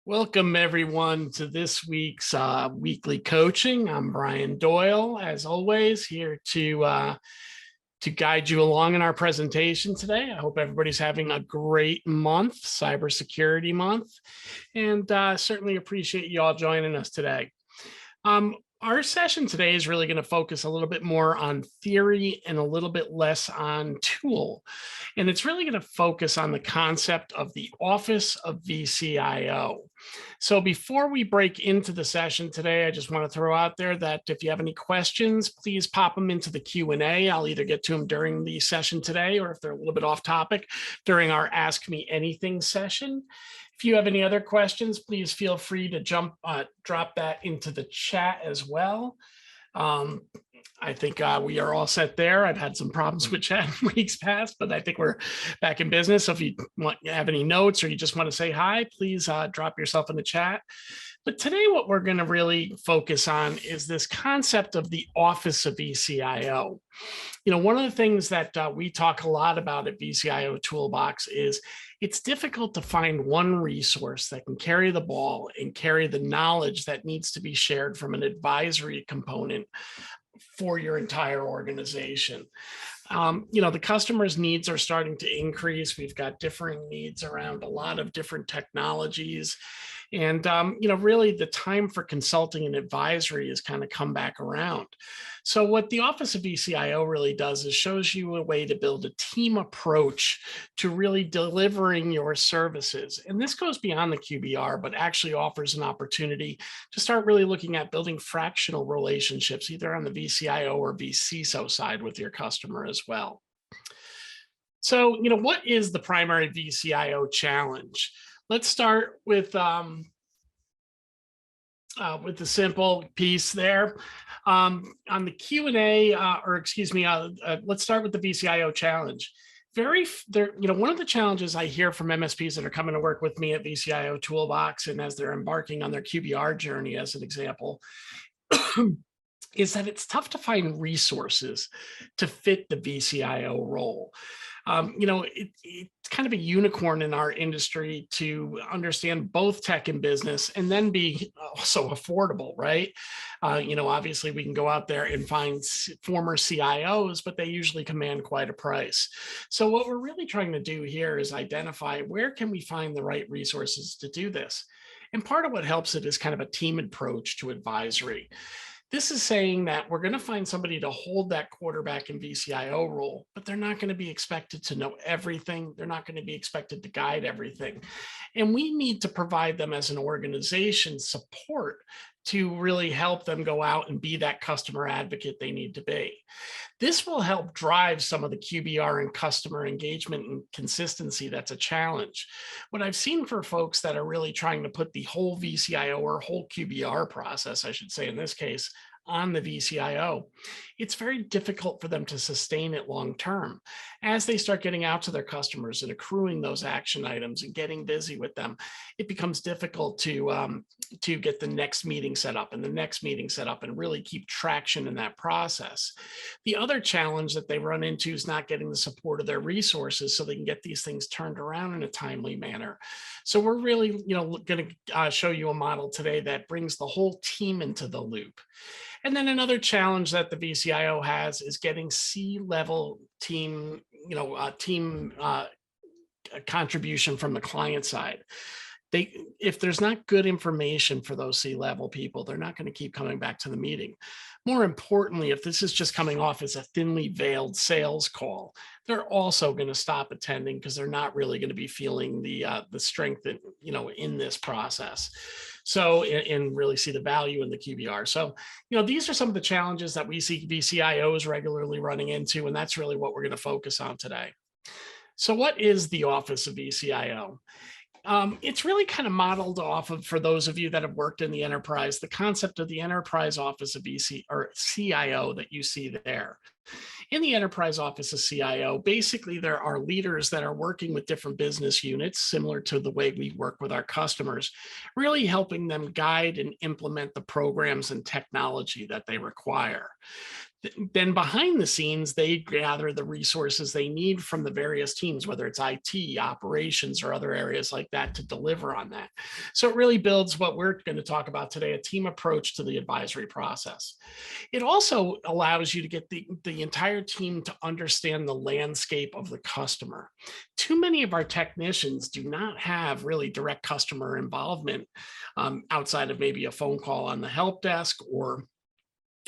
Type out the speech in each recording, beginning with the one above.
Welcome everyone to this week's weekly coaching. I'm Brian Doyle, as always, here to guide you along in our presentation today. I hope everybody's having a great month, Cybersecurity Month, and certainly appreciate you all joining us today. Our session today is really going to focus a little bit more on theory and a little bit less on tool. And it's really going to focus on the concept of the Office of vCIO. So before we break into the session today, I just want to throw out there that if you have any questions, please pop them into the Q&A. I'll either get to them during the session today, or if they're a little bit off topic, during our Ask Me Anything session. If you have any other questions, please feel free to drop that into the chat as well. I think we are all set there. I've had some problems with chat in weeks past, but I think we're back in business. So if you have any notes or you just want to say hi, please drop yourself in the chat. But today, what we're going to really focus on is this concept of the Office of vCIO. You know, one of the things that we talk a lot about at vCIO Toolbox is it's difficult to find one resource that can carry the ball and carry the knowledge that needs to be shared from an advisory component for your entire organization. You know, the customer's needs are starting to increase. We've got differing needs around a lot of different technologies. And, you know, really the time for consulting and advisory has kind of come back around. So what the Office of vCIO really does is shows you a way to build a team approach to really delivering your services. And this goes beyond the QBR, but actually offers an opportunity to start really looking at building fractional relationships, either on the vCIO or vCISO side with your customer as well. So, you know, what is the primary vCIO challenge? Let's start with the simple piece there. On the Q&A, let's start with the vCIO challenge. You know, one of the challenges I hear from MSPs that are coming to work with me at vCIO Toolbox, and as they're embarking on their QBR journey, as an example, is that it's tough to find resources to fit the vCIO role. You know, it's kind of a unicorn in our industry to understand both tech and business and then be also affordable, right? You know, obviously we can go out there and find former CIOs, but they usually command quite a price. So what we're really trying to do here is identify where can we find the right resources to do this? And part of what helps it is kind of a team approach to advisory. This is saying that we're going to find somebody to hold that quarterback and vCIO role, but they're not going to be expected to know everything. They're not going to be expected to guide everything. And we need to provide them as an organization support to really help them go out and be that customer advocate they need to be. This will help drive some of the QBR and customer engagement and consistency that's a challenge. What I've seen for folks that are really trying to put the whole vCIO or whole QBR process, I should say in this case, on the vCIO, it's very difficult for them to sustain it long term. As they start getting out to their customers and accruing those action items and getting busy with them, it becomes difficult to get the next meeting set up and the next meeting set up and really keep traction in that process. The other challenge that they run into is not getting the support of their resources so they can get these things turned around in a timely manner. So we're really, you know, going to show you a model today that brings the whole team into the loop. And then another challenge that the vCIO has is getting C-level team, contribution from the client side. If there's not good information for those C-level people, they're not going to keep coming back to the meeting. More importantly, if this is just coming off as a thinly veiled sales call, they're also going to stop attending because they're not really going to be feeling the strength in, you know, in this process. So, and really see the value in the QBR. So, you know, these are some of the challenges that we see vCIOs regularly running into, and that's really what we're going to focus on today. So what is the Office of vCIO? It's really kind of modeled off of, for those of you that have worked in the enterprise, the concept of the enterprise office of CIO that you see there. In the enterprise office of CIO, basically there are leaders that are working with different business units, similar to the way we work with our customers, really helping them guide and implement the programs and technology that they require. Then behind the scenes, they gather the resources they need from the various teams, whether it's IT, operations, or other areas like that to deliver on that. So it really builds what we're going to talk about today, a team approach to the advisory process. It also allows you to get the entire team to understand the landscape of the customer. Too many of our technicians do not have really direct customer involvement outside of maybe a phone call on the help desk or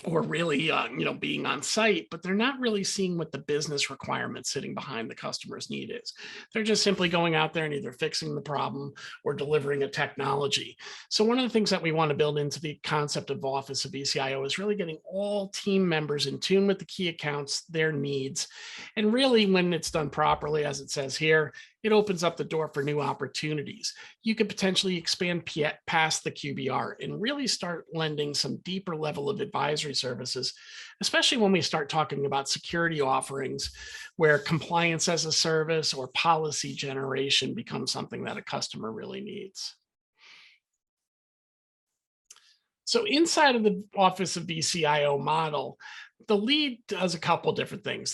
really being on site, but they're not really seeing what the business requirement sitting behind the customer's need is. They're just simply going out there and either fixing the problem or delivering a technology. So one of the things that we want to build into the concept of Office of vCIO is really getting all team members in tune with the key accounts, their needs, and really, when it's done properly, as it says here, it opens up the door for new opportunities. You could potentially expand past the QBR and really start lending some deeper level of advisory services, especially when we start talking about security offerings where compliance as a service or policy generation becomes something that a customer really needs. So inside of the Office of vCIO model, the lead does a couple different things.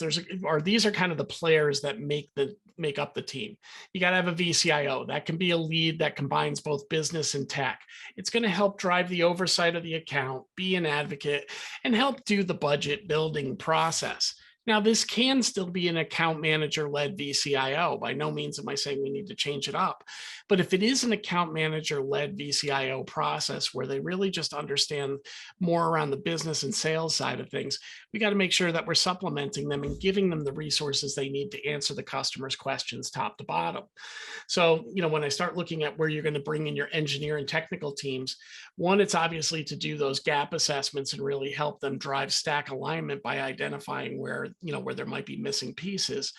These are kind of the players that make up the team. You got to have a vCIO. That can be a lead that combines both business and tech. It's going to help drive the oversight of the account, be an advocate, and help do the budget building process. Now, this can still be an account manager-led vCIO. By no means am I saying we need to change it up. But if it is an account manager-led vCIO process where they really just understand more around the business and sales side of things, we got to make sure that we're supplementing them and giving them the resources they need to answer the customer's questions top to bottom. So, when I start looking at where you're going to bring in your engineer and technical teams, one, it's obviously to do those gap assessments and really help them drive stack alignment by identifying where there might be missing pieces,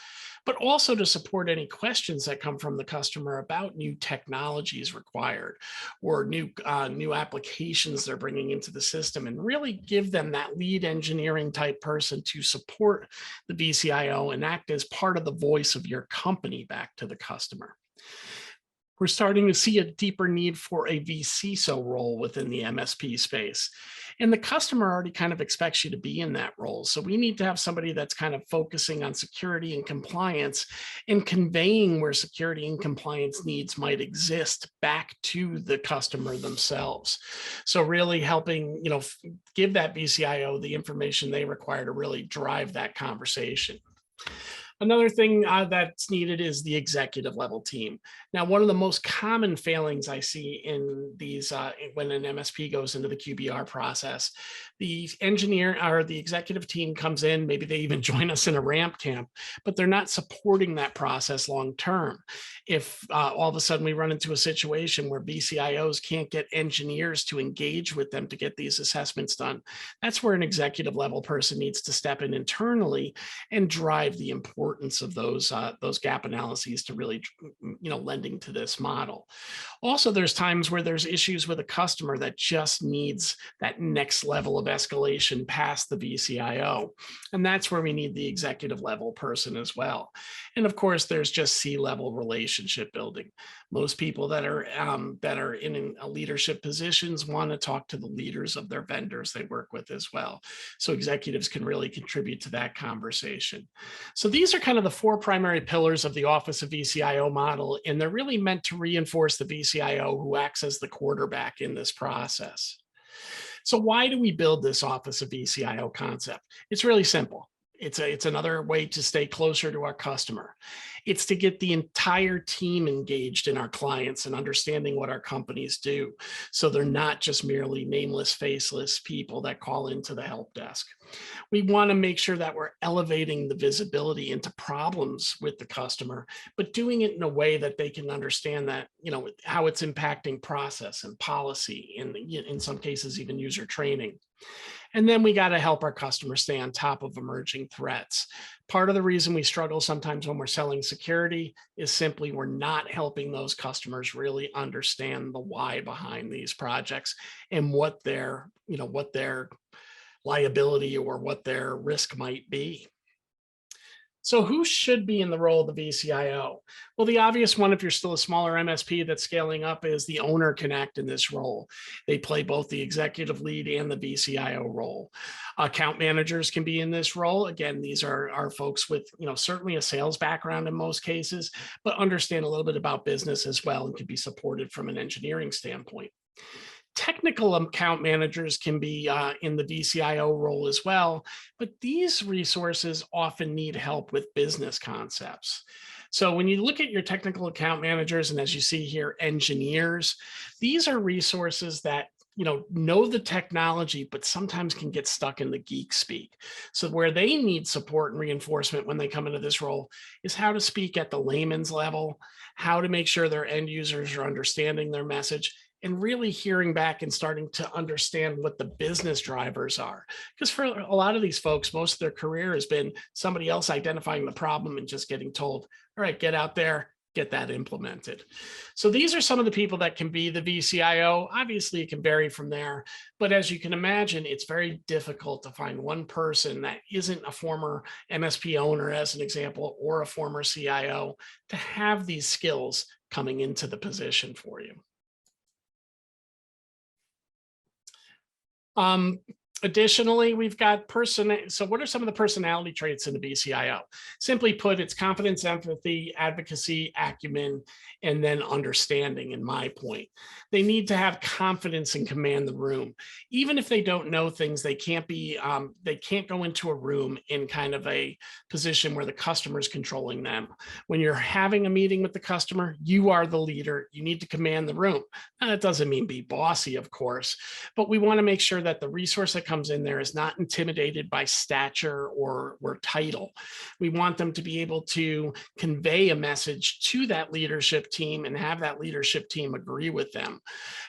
but also to support any questions that come from the customer about new technologies required or new applications they're bringing into the system, and really give them that lead engineering type person to support the vCIO and act as part of the voice of your company back to the customer. We're starting to see a deeper need for a vCISO role within the MSP space. And the customer already kind of expects you to be in that role. So we need to have somebody that's kind of focusing on security and compliance and conveying where security and compliance needs might exist back to the customer themselves. So really helping, give that vCIO the information they require to really drive that conversation. Another thing that's needed is the executive level team. Now, one of the most common failings I see in these when an MSP goes into the QBR process, the engineer or the executive team comes in, maybe they even join us in a ramp camp, but they're not supporting that process long term. If all of a sudden we run into a situation where vCIOs can't get engineers to engage with them to get these assessments done, that's where an executive level person needs to step in internally and drive the importance of those gap analyses to really, lending to this model. Also, there's times where there's issues with a customer that just needs that next level of escalation past the vCIO, and that's where we need the executive level person as well. And of course, there's just C-level relationship building. Most people that are in leadership positions want to talk to the leaders of their vendors they work with as well. So executives can really contribute to that conversation. So these are kind of the four primary pillars of the Office of vCIO model, and they're really meant to reinforce the vCIO who acts as the quarterback in this process. So why do we build this Office of vCIO concept? It's really simple. It's another way to stay closer to our customer. It's to get the entire team engaged in our clients and understanding what our companies do, so they're not just merely nameless, faceless people that call into the help desk. We want to make sure that we're elevating the visibility into problems with the customer, but doing it in a way that they can understand that, how it's impacting process and policy, and in some cases, even user training. And then we got to help our customers stay on top of emerging threats. Part of the reason we struggle sometimes when we're selling security is simply we're not helping those customers really understand the why behind these projects and what their liability or what their risk might be. So who should be in the role of the vCIO? Well, the obvious one, if you're still a smaller MSP that's scaling up, is the owner can act in this role. They play both the executive lead and the vCIO role. Account managers can be in this role. Again, these are folks with, certainly a sales background in most cases, but understand a little bit about business as well and can be supported from an engineering standpoint. Technical account managers can be in the vCIO role as well, but these resources often need help with business concepts. So when you look at your technical account managers, and as you see here, engineers, these are resources that know the technology, but sometimes can get stuck in the geek speak. So where they need support and reinforcement when they come into this role is how to speak at the layman's level, how to make sure their end users are understanding their message, and really hearing back and starting to understand what the business drivers are. Because for a lot of these folks, most of their career has been somebody else identifying the problem and just getting told, all right, get out there, get that implemented. So these are some of the people that can be the vCIO. Obviously, it can vary from there. But as you can imagine, it's very difficult to find one person that isn't a former MSP owner, as an example, or a former CIO to have these skills coming into the position for you. Additionally, we've got so what are some of the personality traits in the vCIO? Simply put, it's confidence, empathy, advocacy, acumen, and then understanding, in my point. They need to have confidence and command the room. Even if they don't know things, they can't go into a room in kind of a position where the customer is controlling them. When you're having a meeting with the customer, you are the leader. You need to command the room. Now, that doesn't mean be bossy, of course, but we want to make sure that the resource that comes in there is not intimidated by stature or title. We want them to be able to convey a message to that leadership team and have that leadership team agree with them.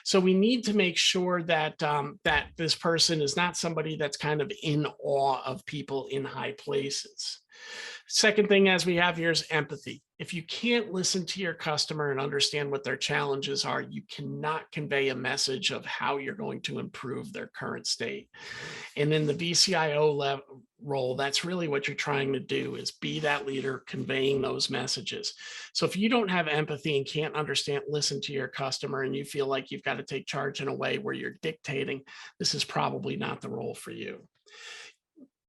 So we need to make sure that that this person is not somebody that's kind of in awe of people in high places. Second thing, as we have here, is empathy. If you can't listen to your customer and understand what their challenges are, you cannot convey a message of how you're going to improve their current state. And in the vCIO role, that's really what you're trying to do, is be that leader conveying those messages. So if you don't have empathy and can't listen to your customer, and you feel like you've got to take charge in a way where you're dictating, this is probably not the role for you.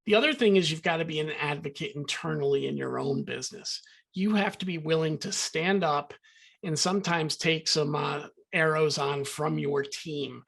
The other thing is you've got to be an advocate internally in your own business. You have to be willing to stand up and sometimes take some arrows on from your team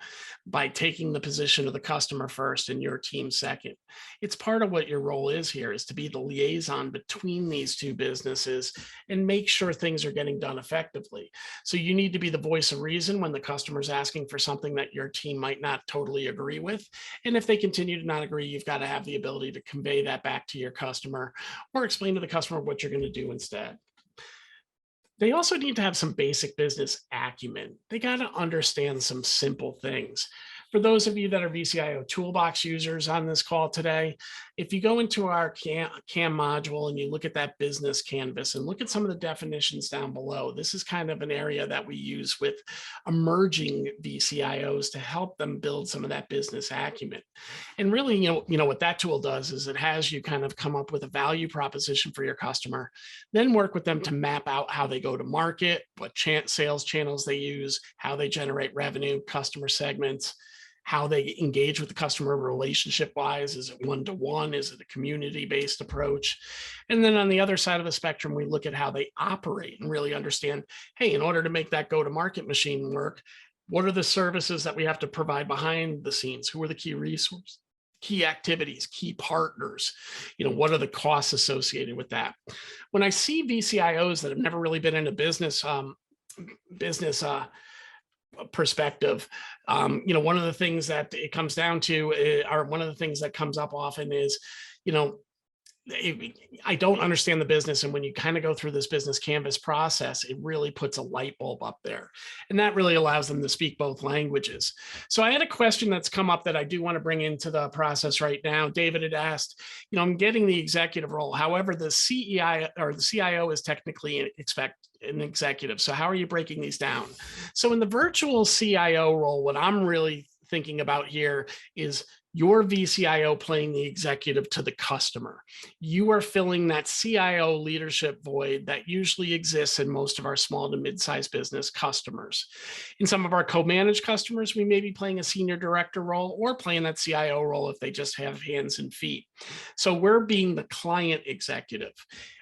by taking the position of the customer first and your team second. It's part of what your role is here, is to be the liaison between these two businesses and make sure things are getting done effectively. So you need to be the voice of reason when the customer's asking for something that your team might not totally agree with. And if they continue to not agree, you've got to have the ability to convey that back to your customer or explain to the customer what you're going to do instead. They also need to have some basic business acumen. They got to understand some simple things. For those of you that are vCIO Toolbox users on this call today, if you go into our CAM module and you look at that business canvas and look at some of the definitions down below, this is kind of an area that we use with emerging vCIOs to help them build some of that business acumen. And really, you know what that tool does is it has you kind of come up with a value proposition for your customer, then work with them to map out how they go to market, what sales channels they use, how they generate revenue, customer segments, how they engage with the customer relationship-wise. Is it one-to-one? Is it a community-based approach? And then on the other side of the spectrum, we look at how they operate and really understand, hey, in order to make that go-to-market machine work, what are the services that we have to provide behind the scenes? Who are the key resources, key activities, key partners? What are the costs associated with that? When I see vCIOs that have never really been in a business perspective, one of the things that it comes down to, or one of the things that comes up often is, I don't understand the business. And when you kind of go through this business canvas process, it really puts a light bulb up there. And that really allows them to speak both languages. So I had a question that's come up that I do want to bring into the process right now. David had asked, I'm getting the executive role. However, the CEI or the CIO is technically an executive. So how are you breaking these down? So in the virtual CIO role, what I'm really thinking about here is Your vCIO playing the executive to the customer. You are filling that CIO leadership void that usually exists in most of our small to mid-sized business customers. In some of our co-managed customers, we may be playing a senior director role or playing that CIO role if they just have hands and feet. So we're being the client executive.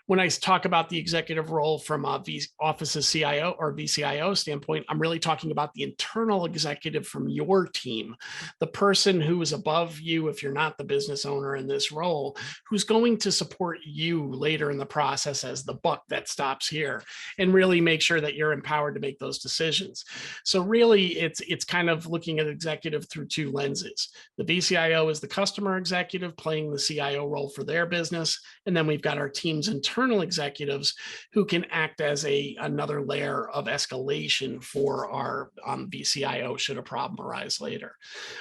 When I talk about the executive role from a office's CIO or vCIO standpoint, I'm really talking about the internal executive from your team, the person who is above you if you're not the business owner in this role, who's going to support you later in the process as the buck that stops here, and really make sure that you're empowered to make those decisions. So really, it's kind of looking at executive through two lenses. The vCIO is the customer executive playing the CIO role for their business, and then we've got our team's internal executives who can act as another layer of escalation for our vCIO should a problem arise later.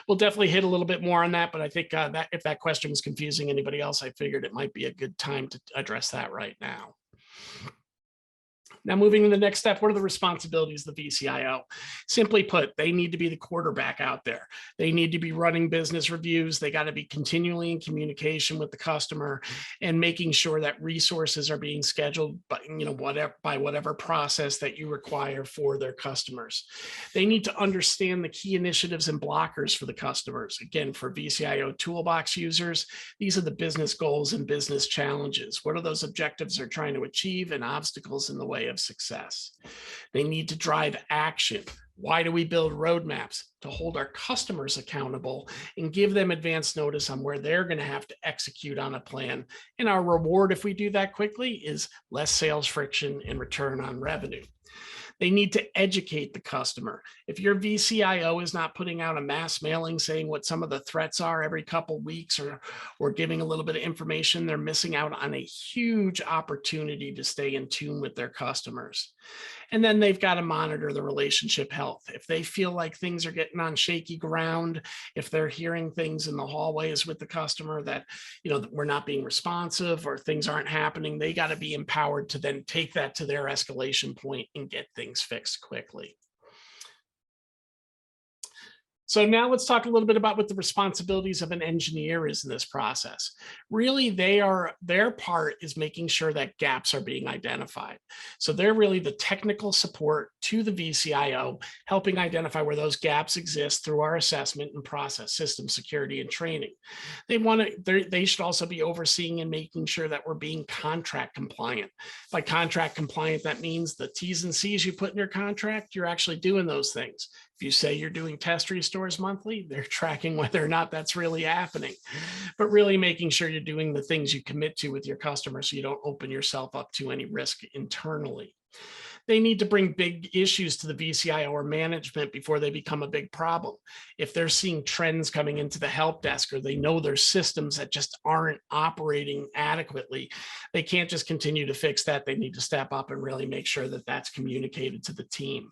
We'll definitely hit a little bit more on that, but I think that if that question was confusing anybody else, I figured it might be a good time to address that right now. Now, moving to the next step, what are the responsibilities of the vCIO? Simply put, they need to be the quarterback out there. They need to be running business reviews. They got to be continually in communication with the customer and making sure that resources are being scheduled by whatever process that you require for their customers. They need to understand the key initiatives and blockers for the customers. Again, for vCIO toolbox users, these are the business goals and business challenges. What are those objectives they're trying to achieve and obstacles in the way of success? They need to drive action. Why do we build roadmaps? To hold our customers accountable and give them advance notice on where they're going to have to execute on a plan. And our reward, if we do that quickly, is less sales friction and return on revenue. They need to educate the customer. If your vCIO is not putting out a mass mailing saying what some of the threats are every couple of weeks or giving a little bit of information, they're missing out on a huge opportunity to stay in tune with their customers. And then they've got to monitor the relationship health. If they feel like things are getting on shaky ground, if they're hearing things in the hallways with the customer that, we're not being responsive or things aren't happening, they got to be empowered to then take that to their escalation point and get things fixed quickly. So now let's talk a little bit about what the responsibilities of an engineer is in this process. Really, their part is making sure that gaps are being identified. So they're really the technical support to the vCIO, helping identify where those gaps exist through our assessment and process, system security and training. They should also be overseeing and making sure that we're being contract compliant. By contract compliant, that means the T's and C's you put in your contract, you're actually doing those things. If you say you're doing test restores monthly, they're tracking whether or not that's really happening, but really making sure you're doing the things you commit to with your customers so you don't open yourself up to any risk internally. They need to bring big issues to the vCIO or management before they become a big problem. If they're seeing trends coming into the help desk or they know there's systems that just aren't operating adequately, they can't just continue to fix that. They need to step up and really make sure that that's communicated to the team.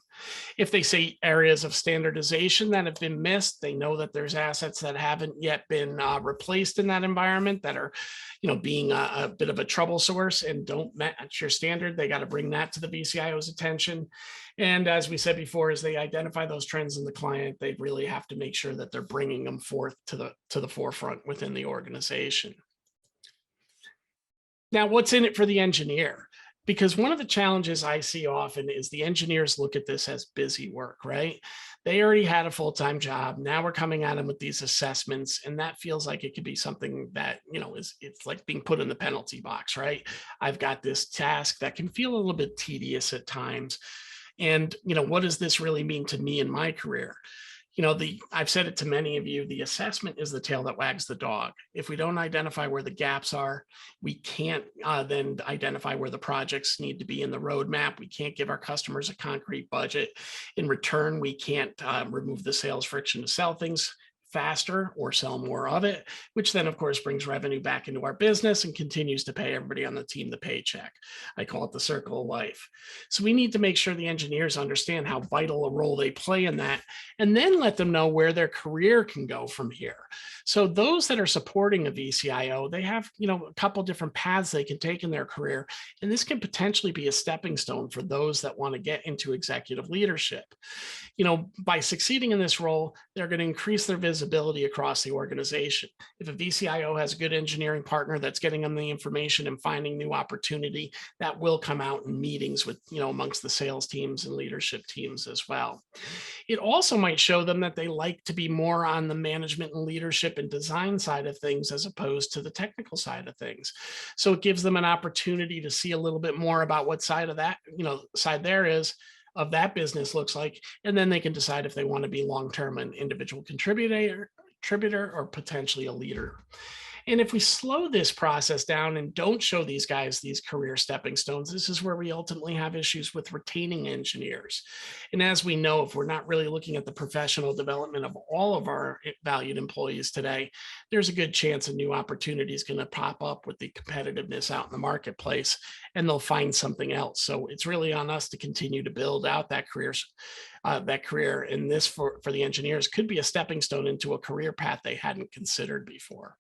If they see areas of standardization that have been missed, they know that there's assets that haven't yet been replaced in that environment that are, being a bit of a trouble source and don't match your standard. They got to bring that to the vCIO's attention. And as we said before, as they identify those trends in the client, they really have to make sure that they're bringing them forth to the forefront within the organization. Now, what's in it for the engineer? Because one of the challenges I see often is the engineers look at this as busy work, right? They already had a full-time job. Now we're coming at them with these assessments, and that feels like it could be something that, it's like being put in the penalty box, right? I've got this task that can feel a little bit tedious at times. And, what does this really mean to me in my career? I've said it to many of you, the assessment is the tail that wags the dog. If we don't identify where the gaps are, we can't then identify where the projects need to be in the roadmap. We can't give our customers a concrete budget. In return, we can't remove the sales friction to sell things faster or sell more of it, which then of course brings revenue back into our business and continues to pay everybody on the team the paycheck. I call it the circle of life. So we need to make sure the engineers understand how vital a role they play in that, and then let them know where their career can go from here. So those that are supporting a vCIO, they have, a couple different paths they can take in their career. And this can potentially be a stepping stone for those that want to get into executive leadership. By succeeding in this role, they're going to increase their visibility visibility across the organization. If a vCIO has a good engineering partner that's getting them the information and finding new opportunity, that will come out in meetings with, amongst the sales teams and leadership teams as well. It also might show them that they like to be more on the management and leadership and design side of things as opposed to the technical side of things. So it gives them an opportunity to see a little bit more about what side of that, side there is of that business looks like, and then they can decide if they want to be long-term an individual contributor or potentially a leader. And if we slow this process down and don't show these guys these career stepping stones, this is where we ultimately have issues with retaining engineers. And as we know, if we're not really looking at the professional development of all of our valued employees today, there's a good chance a new opportunity is going to pop up with the competitiveness out in the marketplace, and they'll find something else. So it's really on us to continue to build out that career. And this for the engineers could be a stepping stone into a career path they hadn't considered before.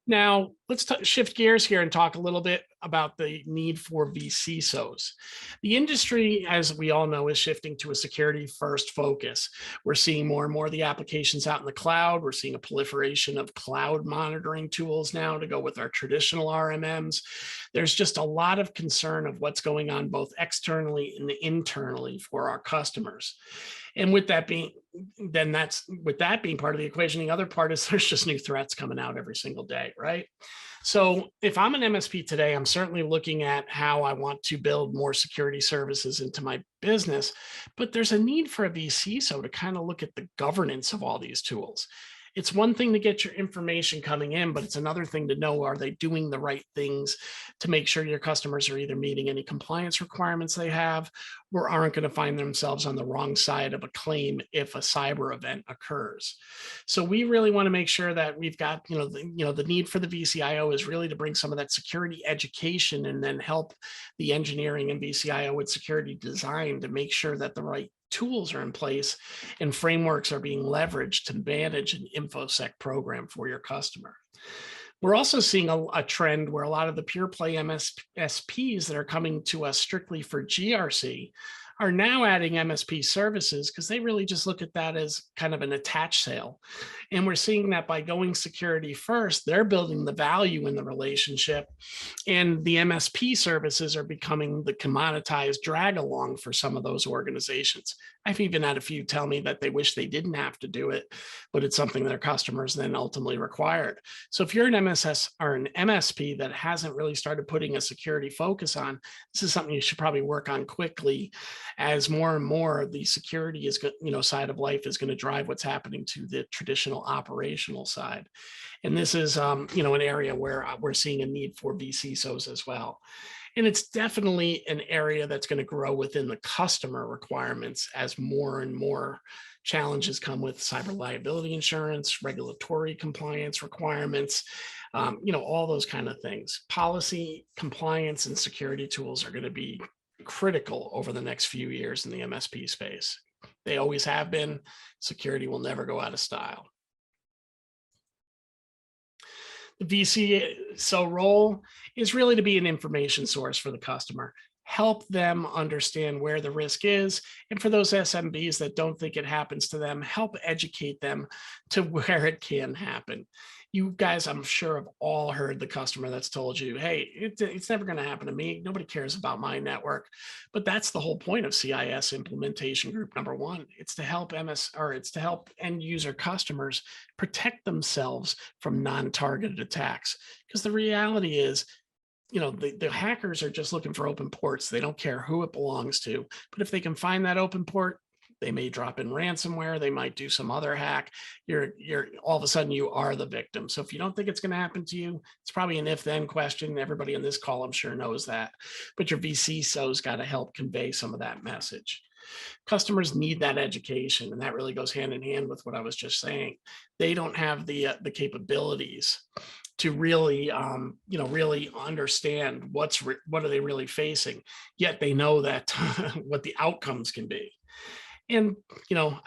Now, let's shift gears here and talk a little bit about the need for vCISOs. The industry, as we all know, is shifting to a security-first focus. We're seeing more and more of the applications out in the cloud. We're seeing a proliferation of cloud monitoring tools now to go with our traditional RMMs. There's just a lot of concern of what's going on both externally and internally for our customers. And with that being part of the equation, the other part is there's just new threats coming out every single day, right? So if I'm an MSP today, I'm certainly looking at how I want to build more security services into my business, but there's a need for a vCISO to kind of look at the governance of all these tools. It's one thing to get your information coming in, but it's another thing to know, are they doing the right things to make sure your customers are either meeting any compliance requirements they have or aren't going to find themselves on the wrong side of a claim if a cyber event occurs. So we really want to make sure that we've got, the need for the vCIO is really to bring some of that security education and then help the engineering and vCIO with security design to make sure that the right tools are in place and frameworks are being leveraged to manage an InfoSec program for your customer. We're also seeing a trend where a lot of the pure play MSPs that are coming to us strictly for GRC are now adding MSP services because they really just look at that as kind of an attached sale. And we're seeing that by going security first, they're building the value in the relationship, and the MSP services are becoming the commoditized drag along for some of those organizations. I've even had a few tell me that they wish they didn't have to do it, but it's something their customers then ultimately required. So if you're an MSS or an MSP that hasn't really started putting a security focus on, this is something you should probably work on quickly, as more and more the security is, side of life is going to drive what's happening to the traditional operational side. And this is, an area where we're seeing a need for vCISOs as well. And it's definitely an area that's going to grow within the customer requirements as more and more challenges come with cyber liability insurance, regulatory compliance requirements, all those kind of things. Policy, compliance, and security tools are going to be critical over the next few years in the MSP space. They always have been. Security will never go out of style. The vCISO role is really to be an information source for the customer, help them understand where the risk is. And for those SMBs that don't think it happens to them, help educate them to where it can happen. You guys, I'm sure, have all heard the customer that's told you, hey, it's never going to happen to me. Nobody cares about my network. But that's the whole point of CIS implementation group number one. It's to help it's to help end user customers protect themselves from non-targeted attacks. Because the reality is, the hackers are just looking for open ports. They don't care who it belongs to. But if they can find that open port, they may drop in ransomware. They might do some other hack. You're all of a sudden you are the victim. So if you don't think it's going to happen to you, it's probably an if-then question. Everybody in this call, I'm sure, knows that. But your vCISO's got to help convey some of that message. Customers need that education, and that really goes hand in hand with what I was just saying. They don't have the capabilities to really, really understand what are they really facing. Yet they know that what the outcomes can be. And,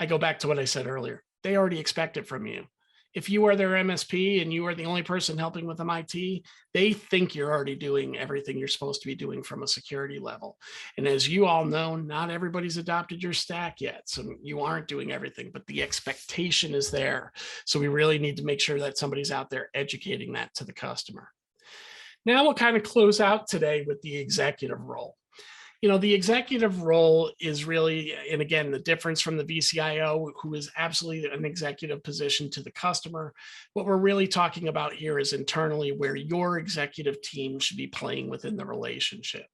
I go back to what I said earlier. They already expect it from you. If you are their MSP and you are the only person helping with them IT, they think you're already doing everything you're supposed to be doing from a security level. And as you all know, not everybody's adopted your stack yet. So you aren't doing everything, but the expectation is there. So we really need to make sure that somebody's out there educating that to the customer. Now we'll kind of close out today with the executive role. The executive role is really, and again, the difference from the vCIO, who is absolutely an executive position to the customer. What we're really talking about here is internally where your executive team should be playing within the relationship.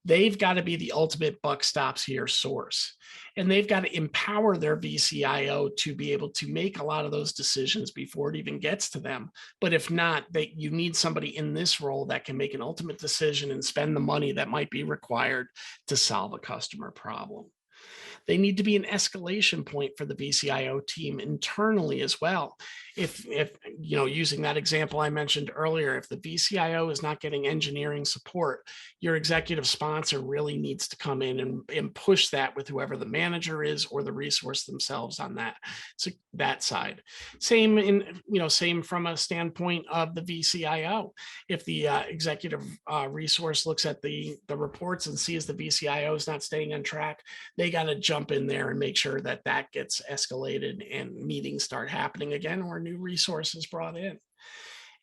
They've got to be the ultimate buck stops here source. And they've got to empower their vCIO to be able to make a lot of those decisions before it even gets to them. But if not, you need somebody in this role that can make an ultimate decision and spend the money that might be required to solve a customer problem. They need to be an escalation point for the vCIO team internally as well. If using that example I mentioned earlier, if the vCIO is not getting engineering support, your executive sponsor really needs to come in and push that with whoever the manager is or the resource themselves on that. So that side. Same from a standpoint of the vCIO. If the executive resource looks at the reports and sees the vCIO is not staying on track, they got to jump in there and make sure that that gets escalated and meetings start happening again or new resources brought in.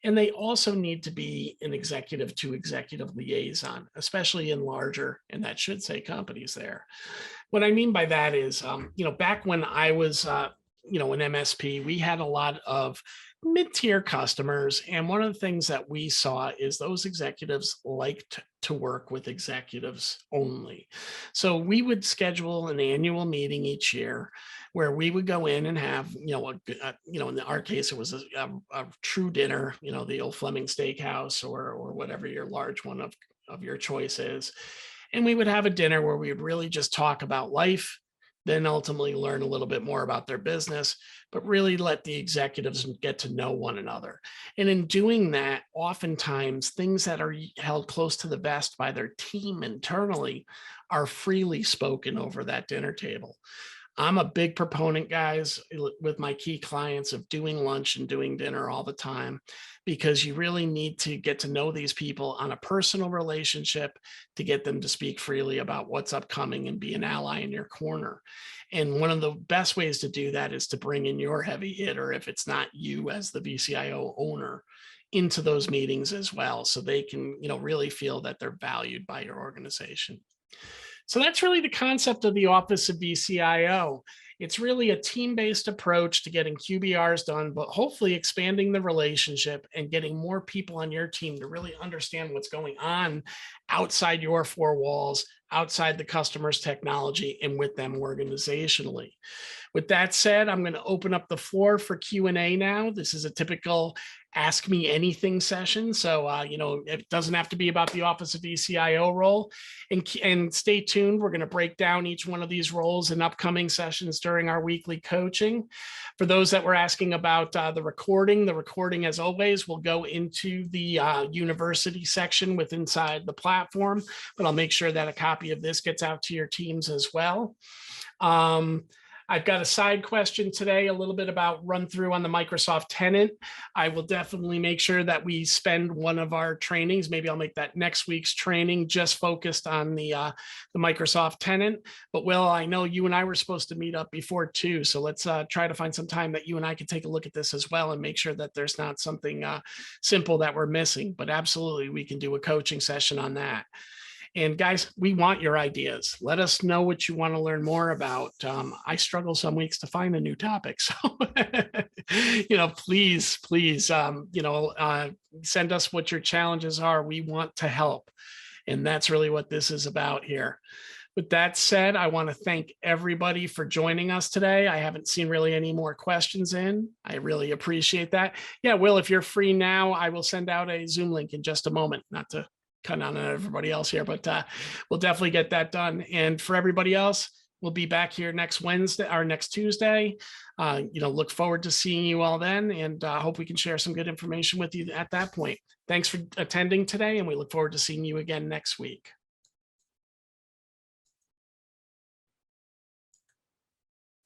And they also need to be an executive to executive liaison, especially in larger, and that should say companies there. What I mean by that is, back when I was, an MSP, we had a lot of mid-tier customers. And one of the things that we saw is those executives liked to work with executives only. So we would schedule an annual meeting each year where we would go in and have, in our case, it was a true dinner, the old Fleming Steakhouse or whatever your large one of your choice is. And we would have a dinner where we would really just talk about life, then ultimately learn a little bit more about their business, but really let the executives get to know one another. And in doing that, oftentimes things that are held close to the vest by their team internally are freely spoken over that dinner table. I'm a big proponent, guys, with my key clients of doing lunch and doing dinner all the time, because you really need to get to know these people on a personal relationship to get them to speak freely about what's upcoming and be an ally in your corner. And one of the best ways to do that is to bring in your heavy hitter, if it's not you as the vCIO owner, into those meetings as well, so they can, really feel that they're valued by your organization. So that's really the concept of the Office of vCIO. It's really a team-based approach to getting QBRs done, but hopefully expanding the relationship and getting more people on your team to really understand what's going on outside your four walls, outside the customer's technology, and with them organizationally. With that said, I'm going to open up the floor for Q&A now. This is a typical Ask Me Anything session. So, it doesn't have to be about the Office of vCIO role. And stay tuned. We're going to break down each one of these roles in upcoming sessions during our weekly coaching. For those that were asking about the recording, as always, will go into the university section inside the platform, but I'll make sure that a copy of this gets out to your teams as well. I've got a side question today, a little bit about run through on the Microsoft tenant. I will definitely make sure that we spend one of our trainings. Maybe I'll make that next week's training just focused on the Microsoft tenant. But Will, I know you and I were supposed to meet up before too. So let's try to find some time that you and I can take a look at this as well and make sure that there's not something simple that we're missing. But absolutely, we can do a coaching session on that. And guys, we want your ideas. Let us know what you want to learn more about. I struggle some weeks to find a new topic. So, please, send us what your challenges are. We want to help. And that's really what this is about here. With that said, I want to thank everybody for joining us today. I haven't seen really any more questions in. I really appreciate that. Yeah, Will, if you're free now, I will send out a Zoom link in just a moment, not to cut on everybody else here, but we'll definitely get that done. And for everybody else, we'll be back here next Wednesday or next Tuesday. Look forward to seeing you all then, and hope we can share some good information with you at that point. Thanks for attending today, and we look forward to seeing you again next week.